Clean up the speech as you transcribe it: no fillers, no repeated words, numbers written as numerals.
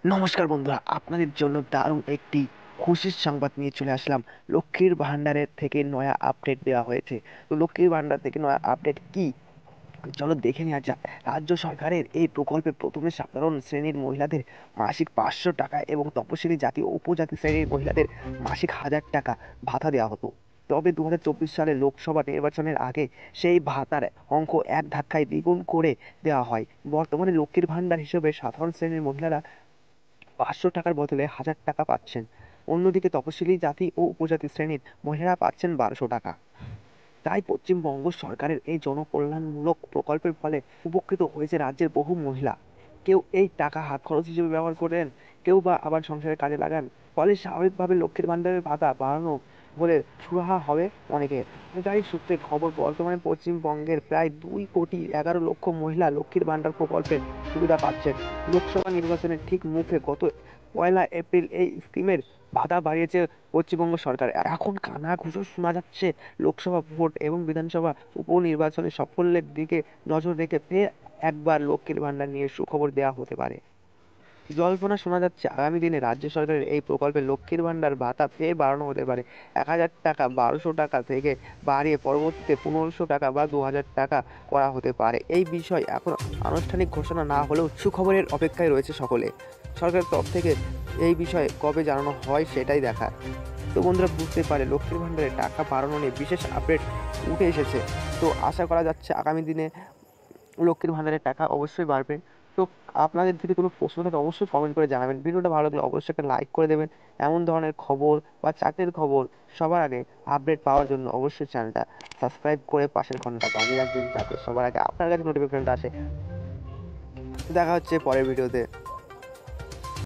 নমস্কার বন্ধুরা, আপনাদের জন্য দারুণ একটি খুশির সংবাদ নিয়ে চলে আসলাম। লক্ষ্মীর ভান্ডারের থেকে নয়া আপডেট দেওয়া হয়েছে। তো লক্ষ্মীর ভান্ডার থেকে নয়া আপডেট কি, চলো দেখে নেওয়া যাক। রাজ্য সরকারের এই প্রকল্পে প্রথমে সাধারণ শ্রেণীর মহিলাদের মাসিক 500 টাকা এবং তপশিলি জাতি ও উপজাতি শ্রেণীর মহিলাদের মাসিক 1000 টাকা ভাতা দেওয়া হতো। তবে 2024 সালে লোকসভা নির্বাচনের আগে সেই ভাতার অঙ্ক এক ধাক্কায় দ্বিগুণ করে দেওয়া হয়। বর্তমানে লক্ষ্মীর ভান্ডার হিসেবে সাধারণ শ্রেণীর মহিলারা 500 টাকার বদলে 1000 টাকা পাচ্ছেন। অন্যদিকে তপশিলি জাতি ও উপজাতি শ্রেণীর মহিলারা পাচ্ছেন 1200 টাকা। তাই পশ্চিমবঙ্গ সরকারের এই জনকল্যাণমূলক প্রকল্পের ফলে উপকৃত হয়েছে রাজ্যের বহু মহিলা। কেউ এই টাকা হাত খরচ হিসেবে ব্যবহার করেন, কেউ বা আবার সংসারের কাজে লাগান। ফলে স্বাভাবিকভাবে লক্ষ্মীর ভান্ডারের ভাতা বাড়ানো বলে সুরাহা হবে অনেকের। আধিকারিক সূত্রে খবর, বর্তমানে পশ্চিমবঙ্গের প্রায় 2,11,00,000 মহিলা লক্ষ্মীর ভান্ডার প্রকল্পের সুবিধা পাচ্ছেন। লোকসভা নির্বাচনের ঠিক মুখে গত 1 এপ্রিল এই স্কিমের ভাতা বাড়িয়েছে পশ্চিমবঙ্গ সরকার। এখন কানাঘুষো শোনা যাচ্ছে লোকসভা ভোট এবং বিধানসভা উপনির্বাচনের সাফল্যের দিকে নজর রেখে ফের একবার লক্ষ্মীর ভান্ডার নিয়ে সুখবর দেওয়া হতে পারে। জল্পনা শোনা যাচ্ছে আগামী দিনে রাজ্য সরকারের এই প্রকল্পে লক্ষ্মীর ভান্ডার ভাতা ফের বাড়ানো হতে পারে। 1000 টাকা 1200 টাকা থেকে বাড়িয়ে পরবর্তীতে 1500 টাকা বা 2000 টাকা করা হতে পারে। এই বিষয় এখন আনুষ্ঠানিক ঘোষণা না হলেও সুখবরের অপেক্ষায় রয়েছে সকলে। সরকারের তরফ থেকে এই বিষয়ে কবে জানানো হয় সেটাই দেখার। তো বন্ধুরা, বুঝতে পারে লক্ষ্মীর ভান্ডারে টাকা বাড়ানো নিয়ে বিশেষ আপডেট উঠে এসেছে। তো আশা করা যাচ্ছে আগামী দিনে লক্ষ্মীর ভান্ডারের টাকা অবশ্যই বাড়বে। তো আপনাদের যদি কোনো প্রশ্ন থাকে অবশ্যই কমেন্ট করে জানাবেন। ভিডিওটা ভালো লাগলে অবশ্যই একটা লাইক করে দেবেন। এমন ধরনের খবর বা চাকরির খবর সবার আগে আপডেট পাওয়ার জন্য অবশ্যই চ্যানেলটা সাবস্ক্রাইব করে পাশের ঘন্টা বাজিয়ে রাখবেন, যাতে সবার আগে আপনার কাছে নোটিফিকেশনটা আসে। দেখা হচ্ছে পরের ভিডিওতে।